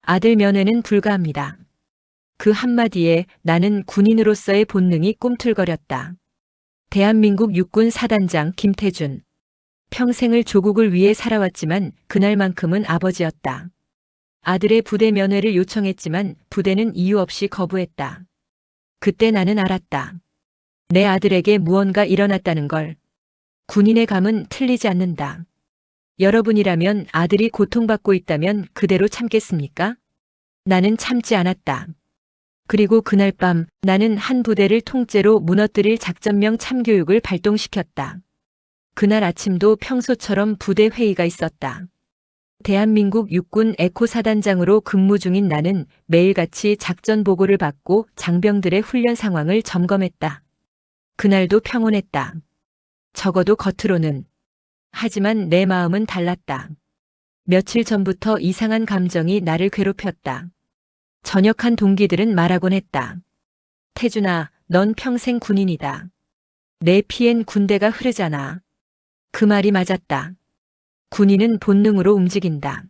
아들 면회는 불가합니다. 그 한마디에 나는 군인으로서의 본능이 꿈틀거렸다. 대한민국 육군 사단장 김태준. 평생을 조국을 위해 살아왔지만 그날만큼은 아버지였다. 아들의 부대 면회를 요청했지만 부대는 이유 없이 거부했다. 그때 나는 알았다. 내 아들에게 무언가 일어났다는 걸. 군인의 감은 틀리지 않는다. 여러분이라면 아들이 고통받고 있다면 그대로 참겠습니까? 나는 참지 않았다. 그리고 그날 밤 나는 한 부대를 통째로 무너뜨릴 작전명 참교육을 발동시켰다. 그날 아침도 평소처럼 부대 회의가 있었다. 대한민국 육군 에코 사단장으로 근무 중인 나는 매일같이 작전 보고를 받고 장병들의 훈련 상황을 점검했다. 그날도 평온했다. 적어도 겉으로는. 하지만 내 마음은 달랐다. 며칠 전부터 이상한 감정이 나를 괴롭혔다. 전역한 동기들은 말하곤 했다. 태준아, 넌 평생 군인이다. 내 피엔 군대가 흐르잖아. 그 말이 맞았다. 군인은 본능으로 움직인다.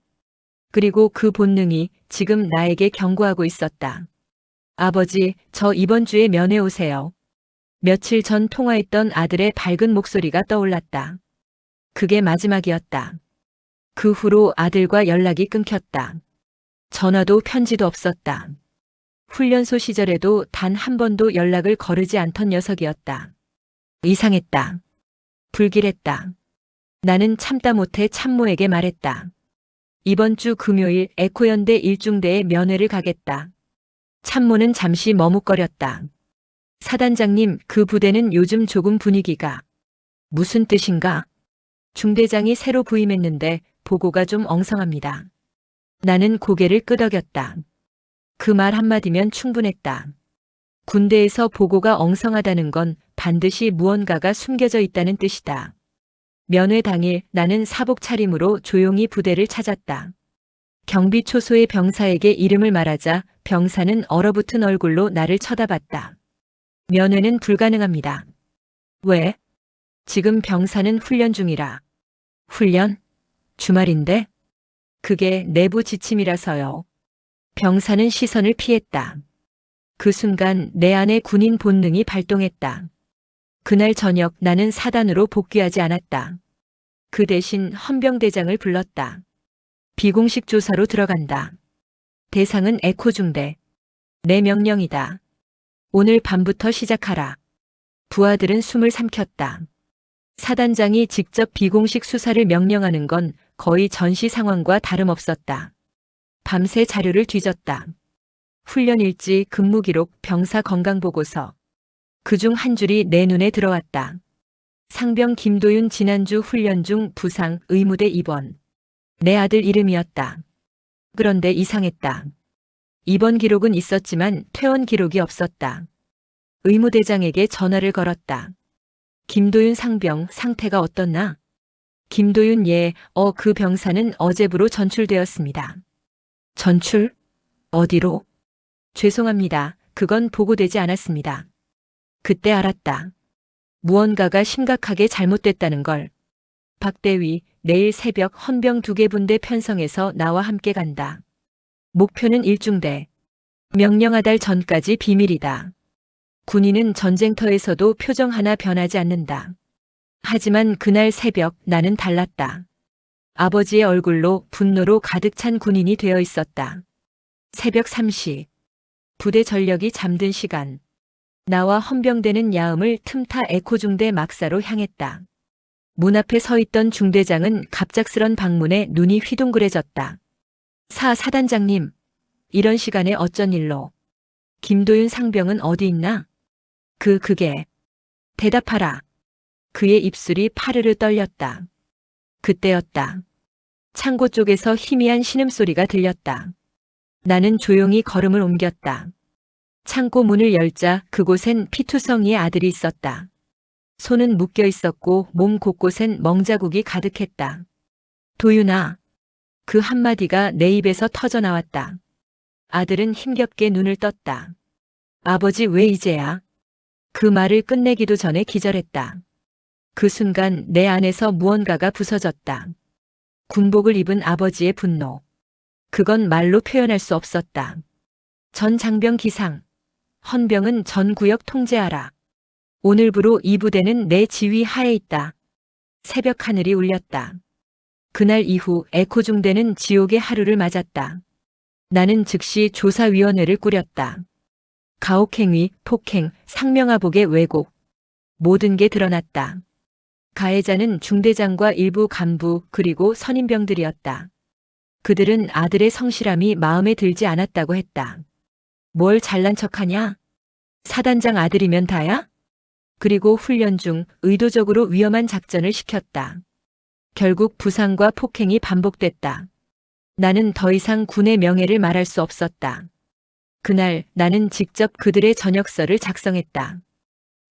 그리고 그 본능이 지금 나에게 경고하고 있었다. 아버지, 저 이번 주에 면회 오세요. 며칠 전 통화했던 아들의 밝은 목소리가 떠올랐다. 그게 마지막이었다. 그 후로 아들과 연락이 끊겼다. 전화도 편지도 없었다. 훈련소 시절에도 단 한 번도 연락을 거르지 않던 녀석이었다. 이상했다. 불길했다. 나는 참다 못해 참모에게 말했다. 이번 주 금요일 에코연대 1중대에 면회를 가겠다. 참모는 잠시 머뭇거렸다. 사단장님, 그 부대는 요즘 조금 분위기가. 무슨 뜻인가? 중대장이 새로 부임했는데 보고가 좀 엉성합니다. 나는 고개를 끄덕였다. 그 말 한마디면 충분했다. 군대에서 보고가 엉성하다는 건 반드시 무언가가 숨겨져 있다는 뜻이다. 면회 당일 나는 사복 차림으로 조용히 부대를 찾았다. 경비 초소의 병사에게 이름을 말하자 병사는 얼어붙은 얼굴로 나를 쳐다봤다. 면회는 불가능합니다. 왜? 지금 병사는 훈련 중이라. 훈련? 주말인데? 그게 내부 지침이라서요. 병사는 시선을 피했다. 그 순간 내 안의 군인 본능이 발동했다. 그날 저녁 나는 사단으로 복귀하지 않았다. 그 대신 헌병대장을 불렀다. 비공식 조사로 들어간다. 대상은 에코중대. 내 명령이다. 오늘 밤부터 시작하라. 부하들은 숨을 삼켰다. 사단장이 직접 비공식 수사를 명령하는 건 거의 전시 상황과 다름없었다. 밤새 자료를 뒤졌다. 훈련 일지, 근무 기록, 병사 건강보고서. 그중 한 줄이 내 눈에 들어왔다. 상병 김도윤 지난주 훈련 중 부상, 의무대 입원. 내 아들 이름이었다. 그런데 이상했다. 입원 기록은 있었지만 퇴원 기록이 없었다. 의무대장에게 전화를 걸었다. 김도윤 상병 상태가 어떻나? 김도윤 그 병사는 어제부로 전출되었습니다. 전출? 어디로? 죄송합니다. 그건 보고되지 않았습니다. 그때 알았다. 무언가가 심각하게 잘못됐다는 걸. 박대위, 내일 새벽 헌병 2개 분대 편성해서 나와 함께 간다. 목표는 1중대. 명령하달 전까지 비밀이다. 군인은 전쟁터에서도 표정 하나 변하지 않는다. 하지만 그날 새벽 나는 달랐다. 아버지의 얼굴로 분노로 가득 찬 군인이 되어 있었다. 새벽 3시. 부대 전력이 잠든 시간. 나와 헌병대는 야음을 틈타 에코중대 막사로 향했다. 문 앞에 서 있던 중대장은 갑작스런 방문에 눈이 휘둥그레졌다. 사단장님, 이런 시간에 어쩐 일로? 김도윤 상병은 어디 있나? 그게. 대답하라. 그의 입술이 파르르 떨렸다. 그때였다. 창고 쪽에서 희미한 신음소리가 들렸다. 나는 조용히 걸음을 옮겼다. 창고 문을 열자 그곳엔 피투성이의 아들이 있었다. 손은 묶여 있었고 몸 곳곳엔 멍자국이 가득했다. 도윤아. 그 한마디가 내 입에서 터져 나왔다. 아들은 힘겹게 눈을 떴다. 아버지 왜 이제야? 그 말을 끝내기도 전에 기절했다. 그 순간 내 안에서 무언가가 부서졌다. 군복을 입은 아버지의 분노. 그건 말로 표현할 수 없었다. 전 장병 기상. 헌병은 전 구역 통제하라. 오늘부로 이 부대는 내 지휘 하에 있다. 새벽 하늘이 울렸다. 그날 이후 에코 중대는 지옥의 하루를 맞았다. 나는 즉시 조사위원회를 꾸렸다. 가혹행위, 폭행, 상명하복의 왜곡. 모든 게 드러났다. 가해자는 중대장과 일부 간부 그리고 선임병들이었다. 그들은 아들의 성실함이 마음에 들지 않았다고 했다. 뭘 잘난 척하냐? 사단장 아들이면 다야? 그리고 훈련 중 의도적으로 위험한 작전을 시켰다. 결국 부상과 폭행이 반복됐다. 나는 더 이상 군의 명예를 말할 수 없었다. 그날 나는 직접 그들의 전역서를 작성했다.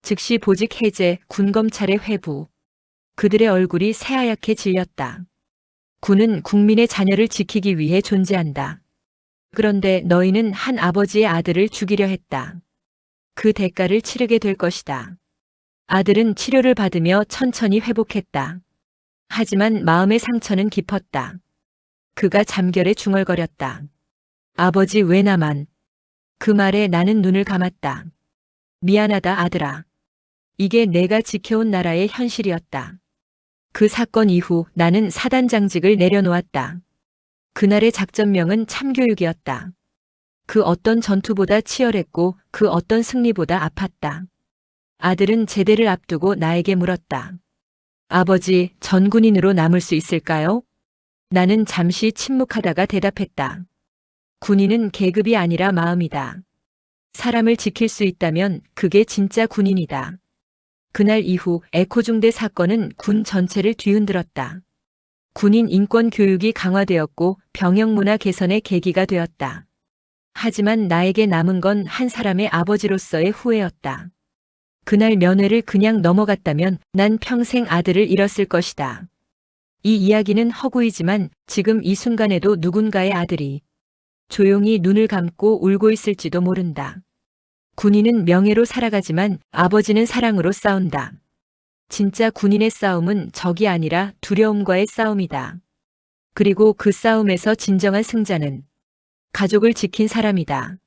즉시 보직 해제, 군검찰의 회부. 그들의 얼굴이 새하얗게 질렸다. 군은 국민의 자녀를 지키기 위해 존재한다. 그런데 너희는 한 아버지의 아들을 죽이려 했다. 그 대가를 치르게 될 것이다. 아들은 치료를 받으며 천천히 회복했다. 하지만 마음의 상처는 깊었다. 그가 잠결에 중얼거렸다. 아버지 왜 나만? 그 말에 나는 눈을 감았다. 미안하다 아들아. 이게 내가 지켜온 나라의 현실이었다. 그 사건 이후 나는 사단장직을 내려놓았다. 그날의 작전명은 참교육이었다. 그 어떤 전투보다 치열했고 그 어떤 승리보다 아팠다. 아들은 제대를 앞두고 나에게 물었다. 아버지, 전군인으로 남을 수 있을까요? 나는 잠시 침묵하다가 대답했다. 군인은 계급이 아니라 마음이다. 사람을 지킬 수 있다면 그게 진짜 군인이다. 그날 이후 에코중대 사건은 군 전체를 뒤흔들었다. 군인 인권 교육이 강화되었고 병영 문화 개선의 계기가 되었다. 하지만 나에게 남은 건 한 사람의 아버지로서의 후회였다. 그날 면회를 그냥 넘어갔다면 난 평생 아들을 잃었을 것이다. 이 이야기는 허구이지만 지금 이 순간에도 누군가의 아들이 조용히 눈을 감고 울고 있을지도 모른다. 군인은 명예로 살아가지만 아버지는 사랑으로 싸운다. 진짜 군인의 싸움은 적이 아니라 두려움과의 싸움이다. 그리고 그 싸움에서 진정한 승자는 가족을 지킨 사람이다.